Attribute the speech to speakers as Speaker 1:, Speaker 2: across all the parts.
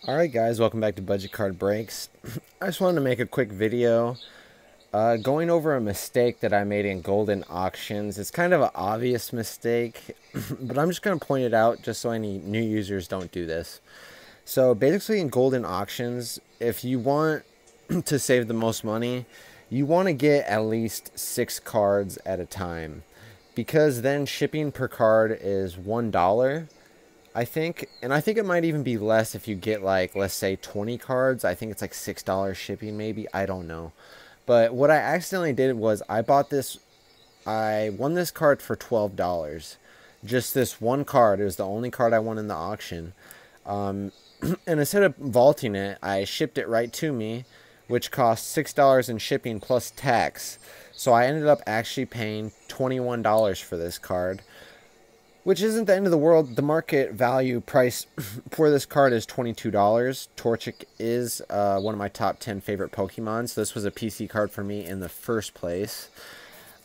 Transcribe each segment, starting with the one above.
Speaker 1: Alright guys, welcome back to Budget Card Breaks. I just wanted to make a quick video going over a mistake that I made in Golden Auctions. It's kind of an obvious mistake, but I'm just going to point it out just so any new users don't do this. So basically in Golden Auctions, if you want to save the most money, you want to get at least 6 cards at a time, because then shipping per card is $1. I think, and I think it might even be less if you get, like, let's say 20 cards. I think it's like $6 shipping, maybe. I don't know. But what I accidentally did was I won this card for $12. Just this one card. It was the only card I won in the auction. And instead of vaulting it, I shipped it right to me, which cost $6 in shipping plus tax. So I ended up actually paying $21 for this card, which isn't the end of the world. The market value price for this card is $22. Torchic is one of my top 10 favorite Pokemon, so this was a PC card for me in the first place.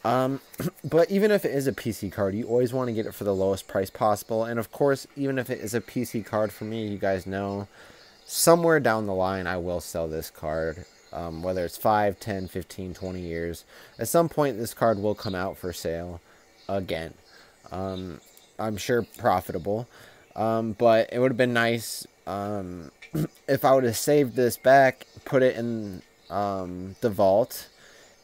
Speaker 1: But even if it is a PC card, you always want to get it for the lowest price possible. And of course, even if it is a PC card for me, you guys know, somewhere down the line I will sell this card. Whether it's 5, 10, 15, 20 years. At some point, this card will come out for sale again. I'm sure profitable, but it would have been nice if I would have saved this back, put it in the vault,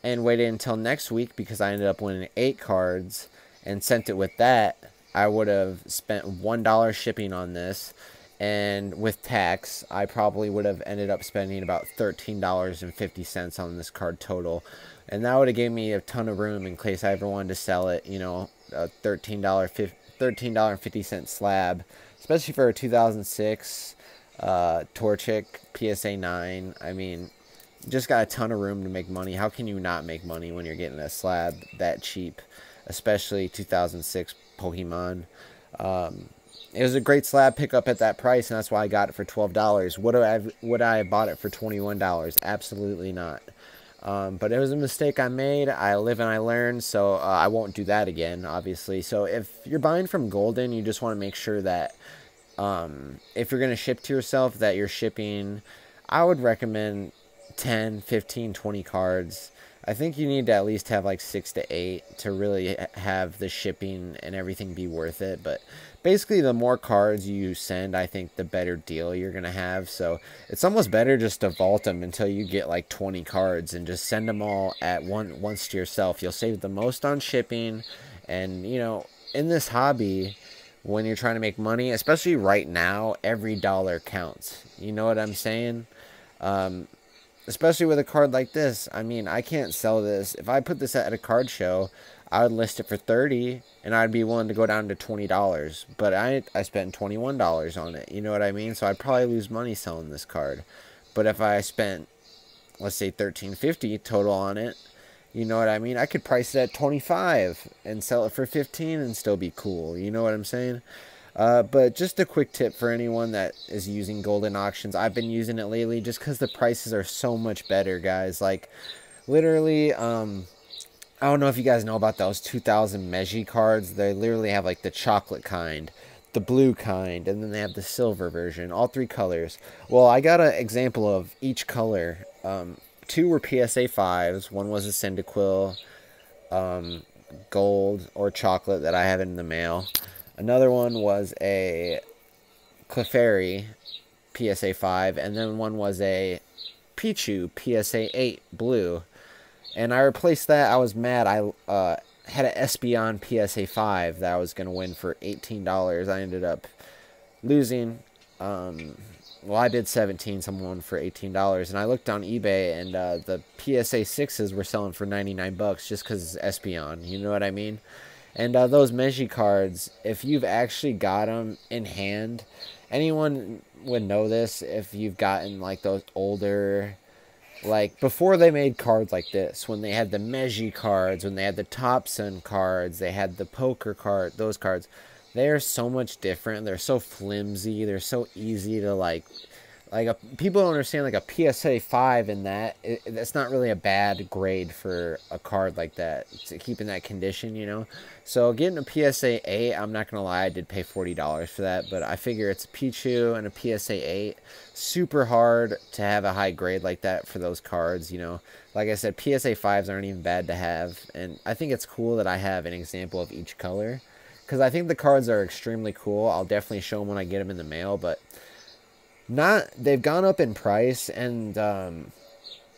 Speaker 1: and waited until next week, because I ended up winning 8 cards and sent it with that. I would have spent $1 shipping on this, and with tax, I probably would have ended up spending about $13.50 on this card total. And that would have gave me a ton of room in case I ever wanted to sell it, you know, a $13.50 slab, especially for a 2006 Torchic PSA 9. I mean, just got a ton of room to make money. How can you not make money when you're getting a slab that cheap, especially 2006 Pokemon? It was a great slab pickup at that price, and that's why I got it for $12. Would I have bought it for $21? Absolutely not. But it was a mistake I made. I live and I learn, so I won't do that again, obviously. So if you're buying from Golden, you just want to make sure that if you're going to ship to yourself, that you're shipping, I would recommend 10, 15, 20 cards. I think you need to at least have like 6 to 8 to really have the shipping and everything be worth it. But basically, the more cards you send, I think the better deal you're going to have. So it's almost better just to vault them until you get like 20 cards and just send them all at once to yourself. You'll save the most on shipping. And, you know, in this hobby, when you're trying to make money, especially right now, every dollar counts. You know what I'm saying? Especially with a card like this. I mean, I can't sell this. If I put this at a card show, I would list it for $30, and I'd be willing to go down to $20. But I spent $21 on it. You know what I mean? So I'd probably lose money selling this card. But if I spent, let's say, $13.50 total on it, you know what I mean? I could price it at $25 and sell it for $15 and still be cool. You know what I'm saying? But just a quick tip for anyone that is using Golden Auctions. I've been using it lately just because the prices are so much better, guys. Like, literally, I don't know if you guys know about those 2000 Meiji cards. They literally have, like, the chocolate kind, the blue kind, and then they have the silver version. All 3 colors. Well, I got an example of each color. 2 were PSA 5s. One was a Cyndaquil gold or chocolate that I have in the mail. Another one was a Clefairy PSA 5, and then one was a Pichu PSA 8 blue. And I replaced that. I was mad. I had an Espeon PSA 5 that I was going to win for $18. I ended up losing. Well, I did 17, someone for $18. And I looked on eBay, and the PSA 6s were selling for 99 bucks just because it's Espeon. You know what I mean? And those Meiji cards, if you've actually got them in hand, anyone would know this if you've gotten like those older, like before they made cards like this, when they had the Meiji cards, when they had the Thompson cards, they had the poker card, those cards, they are so much different. They're so flimsy. They're so easy to like like people don't understand like a PSA 5 in that that's not really a bad grade for a card like that to keep in that condition, you know. So getting a PSA 8, I'm not gonna lie, I did pay $40 for that, but I figure it's a Pichu and a PSA 8, super hard to have a high grade like that for those cards, you know. Like I said, PSA 5s aren't even bad to have, and I think it's cool that I have an example of each color because I think the cards are extremely cool. I'll definitely show them when I get them in the mail, but they've gone up in price, and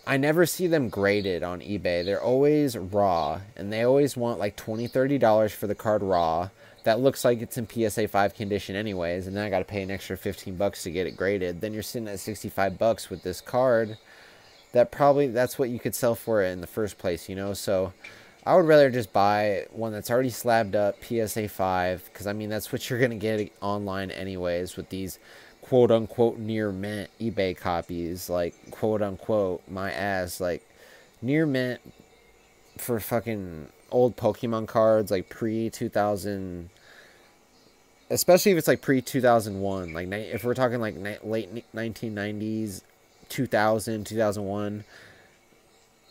Speaker 1: I never see them graded on eBay. They're always raw, and they always want like $20-$30 for the card raw. That looks like it's in PSA 5 condition anyways, and then I got to pay an extra $15 to get it graded. Then you're sitting at $65 with this card that's what you could sell for it in the first place, you know. So I would rather just buy one that's already slabbed up, PSA 5, because I mean that's what you're gonna get online anyways with these quote unquote near mint eBay copies, like quote unquote my ass, like near mint for fucking old Pokemon cards, like pre 2000, especially if it's like pre 2001, like if we're talking like late 1990s, 2001,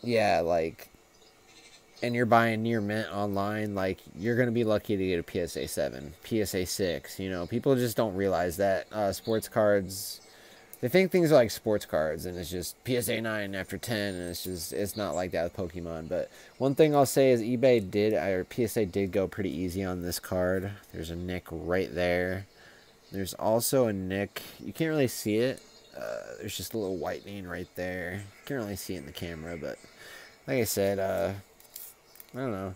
Speaker 1: yeah, like, and you're buying near mint online, like, you're going to be lucky to get a PSA 7, PSA 6, you know. People just don't realize that sports cards, they think things are like sports cards, and it's just PSA 9 after 10, and it's not like that with Pokemon. But one thing I'll say is PSA did go pretty easy on this card. There's a nick right there. There's also a nick, you can't really see it. There's just a little whitening right there. You can't really see it in the camera, but like I said, I don't know.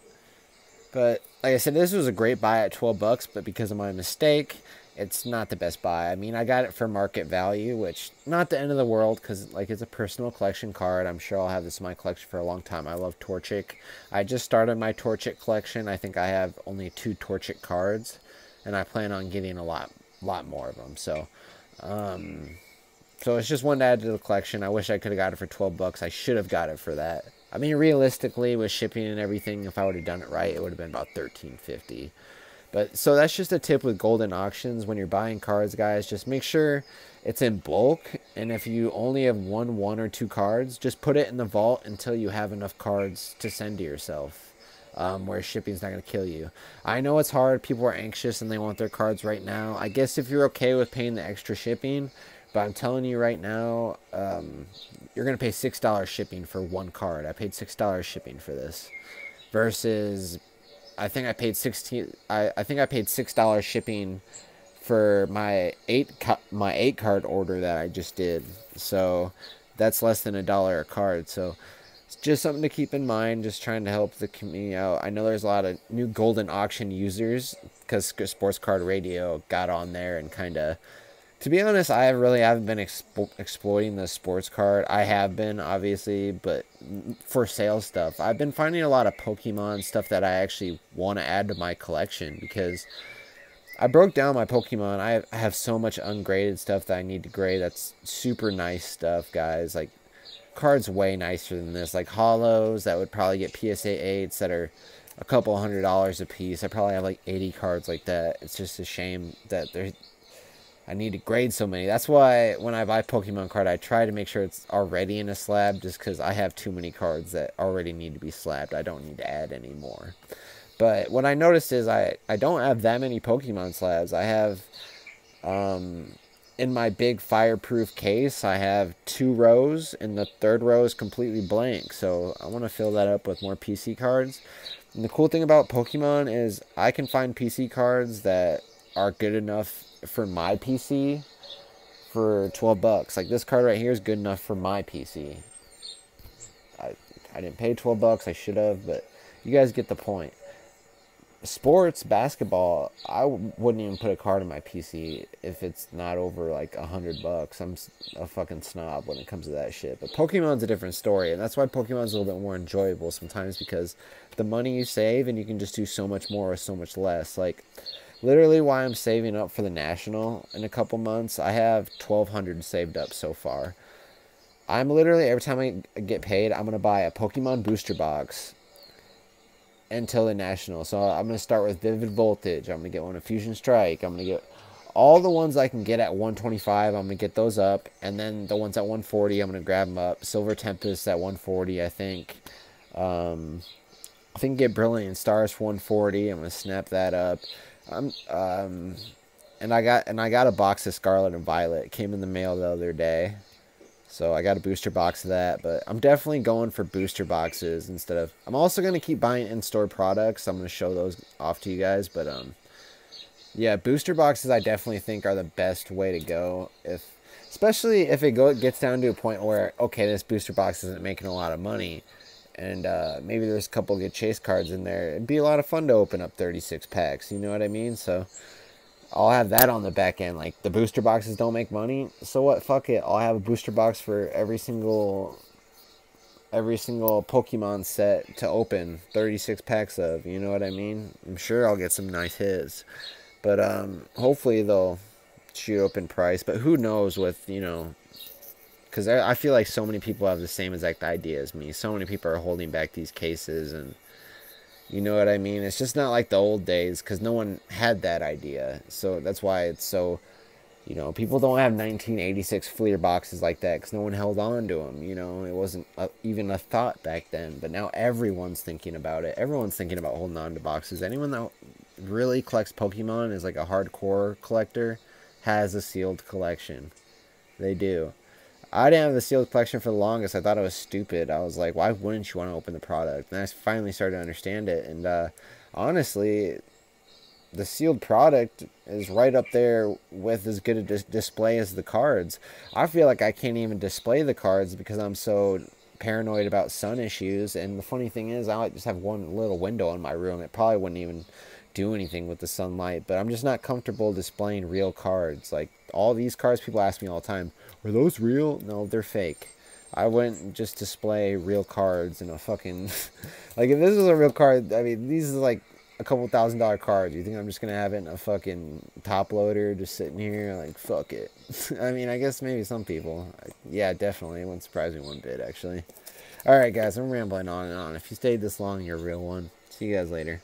Speaker 1: But like I said, this was a great buy at $12, but because of my mistake, it's not the best buy. I mean, I got it for market value, which not the end of the world, because like it's a personal collection card. I'm sure I'll have this in my collection for a long time. I love Torchic. I just started my Torchic collection. I think I have only 2 Torchic cards, and I plan on getting a lot more of them. So, so it's just one to add to the collection. I wish I could have got it for $12. I should have got it for that. I mean, realistically, with shipping and everything, if I would have done it right, it would have been about $13.50. But so that's just a tip with Goldin auctions. When you're buying cards, guys, just make sure it's in bulk. And if you only have one or two cards, just put it in the vault until you have enough cards to send to yourself, where shipping's not going to kill you. I know it's hard. People are anxious and they want their cards right now. I guess if you're okay with paying the extra shipping, but I'm telling you right now, you're going to pay $6 shipping for one card. I paid $6 shipping for this versus I think I paid $6 shipping for my 8 card order that I just did. So that's less than $1 a card. So it's just something to keep in mind, just trying to help the community out. I know there's a lot of new Goldin auction users because Sports Card Radio got on there and kind of, to be honest, I really haven't been exploiting the sports card. I have been, obviously, but for sale stuff. I've been finding a lot of Pokemon stuff that I actually want to add to my collection because I broke down my Pokemon. I have so much ungraded stuff that I need to grade. That's super nice stuff, guys. Like, cards way nicer than this. Like, holos that would probably get PSA 8s that are a couple $100 a piece. I probably have like 80 cards like that. It's just a shame that I need to grade so many. That's why when I buy Pokemon card, I try to make sure it's already in a slab, just because I have too many cards that already need to be slabbed. I don't need to add any more. But what I noticed is I don't have that many Pokemon slabs. I have, in my big fireproof case, I have 2 rows, and the 3rd row is completely blank. So I want to fill that up with more PC cards. And the cool thing about Pokemon is I can find PC cards that are good enough for my PC for $12. Like, this card right here is good enough for my PC. I didn't pay $12. I should have, but you guys get the point. Sports, basketball, I wouldn't even put a card in my PC if it's not over like $100. I'm a fucking snob when it comes to that shit. But Pokemon's a different story, and that's why Pokemon's a little bit more enjoyable sometimes, because the money you save and you can just do so much more with so much less. Like, literally why I'm saving up for the National in a couple months. I have $1,200 saved up so far. I'm literally, every time I get paid, I'm going to buy a Pokemon booster box until the National. So I'm going to start with Vivid Voltage. I'm going to get one of Fusion Strike. I'm going to get all the ones I can get at 125, I'm going to get those up. And then the ones at 140, I'm going to grab them up. Silver Tempest at 140, I think. I think get Brilliant Stars for 140. I'm going to snap that up. And I got a box of Scarlet and Violet. It came in the mail the other day. So I got a booster box of that, but I'm definitely going for booster boxes instead of... I'm also going to keep buying in-store products. I'm going to show those off to you guys, but yeah, booster boxes I definitely think are the best way to go, especially if it gets down to a point where, okay, this booster box isn't making a lot of money, and maybe there's a couple good chase cards in there. It'd be a lot of fun to open up 36 packs, you know what I mean? So I'll have that on the back end. Like, the booster boxes don't make money, so what? Fuck it. I'll have a booster box for every single Pokemon set to open 36 packs of, you know what I mean? I'm sure I'll get some nice hits. But hopefully they'll shoot up in price. But who knows with, you know, because I feel like so many people have the same exact idea as me. So many people are holding back these cases, and you know what I mean? It's just not like the old days, because no one had that idea. So that's why it's so, you know, people don't have 1986 Fleer boxes like that, because no one held on to them. You know, it wasn't even a thought back then. But now everyone's thinking about it. Everyone's thinking about holding on to boxes. Anyone that really collects Pokemon, is like a hardcore collector, has a sealed collection. They do. I didn't have the sealed collection for the longest. I thought it was stupid. I was like, why wouldn't you want to open the product? And I finally started to understand it. And honestly, the sealed product is right up there with as good a display as the cards. I feel like I can't even display the cards because I'm so paranoid about sun issues. And the funny thing is, I just have one little window in my room. It probably wouldn't even do anything with the sunlight, but I'm just not comfortable displaying real cards. Like, all these cards, people ask me all the time, are those real? No, they're fake. I wouldn't just display real cards in a fucking like, if this is a real card, I mean, these are like a couple $1,000 cards. You think I'm just gonna have it in a fucking top loader just sitting here? Like, fuck it. I mean, I guess maybe some people. Yeah, definitely. It wouldn't surprise me one bit, actually. Alright guys, I'm rambling on and on. If you stayed this long, you're a real one. See you guys later.